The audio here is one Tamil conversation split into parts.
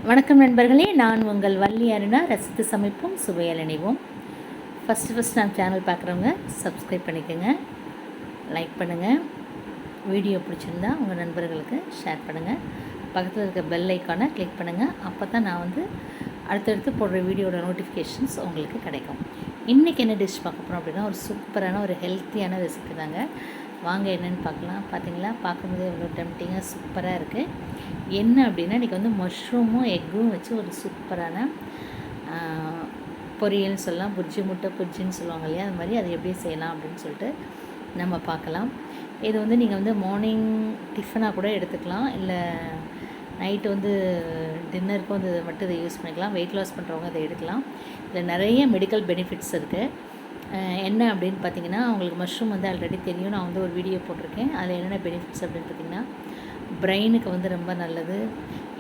வணக்கம் நண்பர்களே, நான் உங்கள் வள்ளி அருணா. ரசித்து சமைப்போம், சுவையால் இணைவோம். ஃபஸ்ட்டு நான் சேனல் பார்க்குறவங்க சப்ஸ்கிரைப் பண்ணிக்கோங்க, லைக் பண்ணுங்கள், வீடியோ பிடிச்சிருந்தா உங்கள் நண்பர்களுக்கு ஷேர் பண்ணுங்கள், பக்கத்தில் இருக்க பெல் ஐக்கானை கிளிக் பண்ணுங்கள். அப்போ தான் நான் அடுத்தடுத்து போடுற வீடியோட நோட்டிஃபிகேஷன்ஸ் உங்களுக்கு கிடைக்கும். இன்றைக்கி என்ன டிஷ் பார்க்க போகிறோம் அப்படின்னா, ஒரு சூப்பரான ஒரு ஹெல்த்தியான ரெசிபி தாங்க. வாங்க என்னென்னு பார்க்கலாம். பார்த்தீங்களா, பார்க்கும்போதே இவ்வளோ டெம்டிங்காக சூப்பராக இருக்குது. என்ன அப்படின்னா, இன்றைக்கி மஷ்ரூமும் எக்கும் வச்சு ஒரு சூப்பரான பொரியல்னு சொல்லலாம், புர்ஜி முட்டை புர்ஜின்னு சொல்லுவாங்க இல்லையா, அது மாதிரி அதை எப்படி செய்யலாம் அப்படின்னு சொல்லிட்டு நம்ம பார்க்கலாம். இது நீங்கள் மார்னிங் டிஃபனாக கூட எடுத்துக்கலாம், இல்லை நைட்டு டின்னருக்கும் மட்டும் இதை யூஸ் பண்ணிக்கலாம். வெயிட் லாஸ் பண்ணுறவங்க அதை எடுக்கலாம். இதில் நிறைய மெடிக்கல் பெனிஃபிட்ஸ் இருக்குது. என்ன அப்படின்னு பார்த்தீங்கன்னா, அவங்களுக்கு மஷ்ரூம் ஆல்ரெடி தெரியும். நான் ஒரு வீடியோ போட்டிருக்கேன். அதில் என்னென்ன பெனிஃபிட்ஸ் அப்படின்னு பார்த்திங்கன்னா, பிரெயினுக்கு ரொம்ப நல்லது,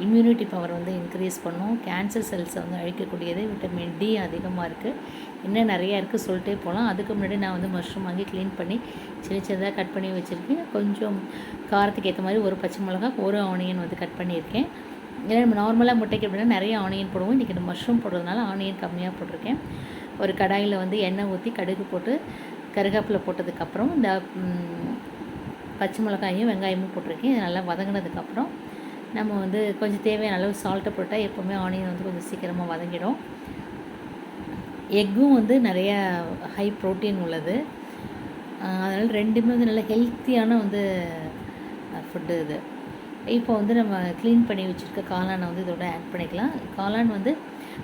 இம்யூனிட்டி பவர் இன்க்ரீஸ் பண்ணும், கேன்சர் செல்ஸை அழிக்கக்கூடியது, விட்டமின் டி அதிகமாக இருக்குது, இன்னும் நிறையா இருக்குது, சொல்லிட்டே போகலாம். அதுக்கு முன்னாடி நான் மஷ்ரூம் வாங்கி க்ளீன் பண்ணி சின்ன சின்னதாக கட் பண்ணி வச்சுருக்கேன். கொஞ்சம் காரத்துக்கு ஏற்ற மாதிரி ஒரு பச்சை மிளகா, ஒரு ஆனியன் கட் பண்ணியிருக்கேன். ஏன்னா நம்ம நார்மலாக முட்டைக்கு அப்படின்னா நிறைய ஆனியன் போடுவோம். இன்றைக்கி மஷ்ரூம் போடுறதுனால ஆனியன் கம்மியாக போட்டிருக்கேன். ஒரு கடாயில் எண்ணெய் ஊற்றி கடுகு போட்டு கருவேப்பிலை போட்டதுக்கப்புறம் இந்த பச்சை மிளகாயும் வெங்காயமும் போட்டிருக்கேன். இது நல்லா வதங்கினதுக்கப்புறம் நம்ம கொஞ்சம் தேவையான அளவு சால்ட்டை போட்டால் எப்போவுமே ஆனியன் கொஞ்சம் சீக்கிரமாக வதங்கிடும். எக்கும் நிறைய ஹை ப்ரோட்டீன் உள்ளது. அதனால் ரெண்டுமே நல்ல ஹெல்த்தியான ஃபுட்டு இது. இப்போ நம்ம க்ளீன் பண்ணி வச்சுருக்க காளானை இதோட ஆட் பண்ணிக்கலாம். காளான்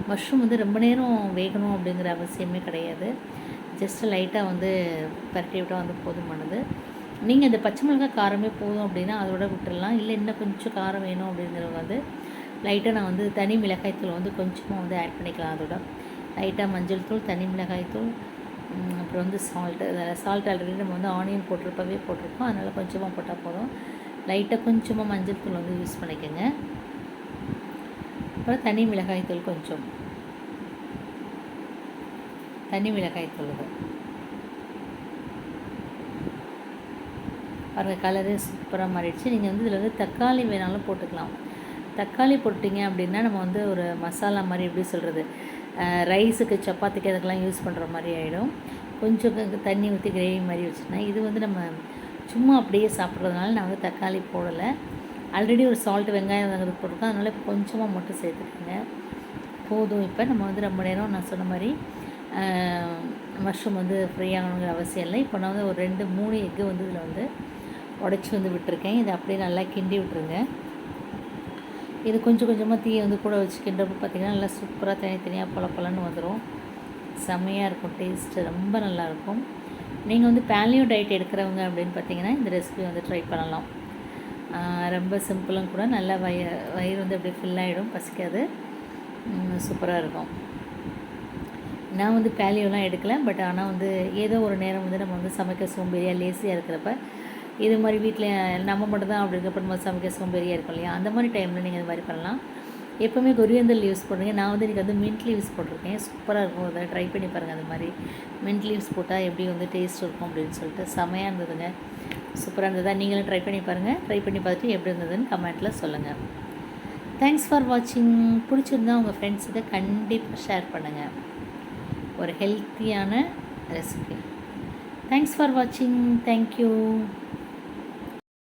மஷ்ரூம் ரொம்ப நேரம் வேகணும் அப்படிங்கிற அவசியமே கிடையாது. ஜஸ்ட்டு லைட்டாக பரட்டி விட்டால் போதுமானது. நீங்கள் இந்த பச்சை மிளகாய் காரமே போதும் அப்படின்னா அதோட விட்டுடலாம். இல்லை இன்னும் கொஞ்சம் காரம் வேணும் அப்படிங்கிறவங்க லைட்டாக நான் தனி மிளகாய்த்தூள் கொஞ்சமாக ஆட் பண்ணிக்கலாம். அதோட லைட்டாக மஞ்சள் தூள், தனி மிளகாய்த்தூள், அப்புறம் சால்ட் ஆல்ரெடி நம்ம ஆனியன் போட்டிருப்பவே போட்டிருக்கோம். அதனால் கொஞ்சமாக போட்டால் போதும். லைட்டாக கொஞ்சமாக மஞ்சள் தூள் யூஸ் பண்ணிக்கோங்க. அப்புறம் தனி மிளகாய்த்தூள் கொஞ்சம், தனி மிளகாய்த்தூள் பாருங்கள், கலரு சூப்பராக மாறிடுச்சு. நீங்கள் இதில் தக்காளி வேணாலும் போட்டுக்கலாம். தக்காளி போட்டிங்க அப்படின்னா நம்ம ஒரு மசாலா மாதிரி எப்படி சொல்கிறது, ரைஸுக்கு சப்பாத்திக்கு அதுக்கெல்லாம் யூஸ் பண்ணுற மாதிரி ஆகிடும். கொஞ்சம் தண்ணி ஊற்றி கிரேவி மாதிரி வச்சுருந்தேன். இது நம்ம சும்மா அப்படியே சாப்பிட்றதுனால நான் தக்காளி போடலை. ஆல்ரெடி ஒரு சால்ட் வெங்காயம் போட்டிருக்கோம். அதனால் இப்போ கொஞ்சமாக மட்டும் சேர்த்துக்கோங்க, போதும். இப்போ நம்ம ரொம்ப நேரம் நான் சொன்ன மாதிரி மஷ்ரூம் ஃப்ரை ஆகணுங்கிற அவசியம் இல்லை. இப்போ நான் ஒரு 2-3 எக்கு இதில் உடச்சி விட்டுருக்கேன். இதை அப்படியே நல்லா கிண்டி விட்டுருங்க. இது கொஞ்சம் கொஞ்சமாக தீயை கூட வச்சு கிண்டுறப்போ பார்த்திங்கன்னா நல்லா சூப்பராக தனித்தனியாக பொலன்னு வந்துடும். செம்மையாக இருக்கும், டேஸ்ட்டு ரொம்ப நல்லாயிருக்கும். நீங்கள் பேலியோ டயட் எடுக்கிறவங்க அப்படின்னு பார்த்தீங்கன்னா இந்த ரெசிபி ட்ரை பண்ணலாம். ரொம்ப சிம்பிளும் கூட. நல்லா வயிறு அப்படியே ஃபில் ஆகிடும், பசிக்காது, சூப்பராக இருக்கும். நான் பேலியோலாம் எடுக்கலை. பட் ஆனால் ஏதோ ஒரு நேரம் நம்ம சமைக்க சோம்பேறியாக லேசியாக இருக்கிறப்ப இது மாதிரி வீட்டில் நம்ம மட்டும் தான் அப்படிங்கிறப்ப நம்ம சமைக்க சோம்பேறியாக இருக்கும் இல்லையா, அந்த மாதிரி டைமில் நீங்கள் இது மாதிரி பண்ணலாம். எப்போவுமே கொரியந்தல் லீவ்ஸ் போடுறீங்க. நான் இன்றைக்கி மின்ட் லீவ்ஸ் போட்டிருக்கேன். சூப்பராக இருக்கும். அதை ட்ரை பண்ணி பாருங்கள். அது மாதிரி மின்ட் லீவ்ஸ் போட்டால் எப்படி டேஸ்ட் இருக்கும் அப்படின்னு சொல்லிட்டு செமையாக இருந்ததுங்க, சூப்பராக இருந்ததா. நீங்களும் ட்ரை பண்ணி பாருங்கள். ட்ரை பண்ணி பார்த்துட்டு எப்படி இருந்ததுன்னு கமெண்ட்டில் சொல்லுங்கள். தேங்க்ஸ் ஃபார் வாட்சிங். பிடிச்சிருந்தா உங்கள் ஃப்ரெண்ட்ஸுக்கு கண்டிப்பாக ஷேர் பண்ணுங்கள். ஒரு ஹெல்த்தியான ரெசிபி. தேங்க்ஸ் ஃபார் வாட்சிங். தேங்க்யூ.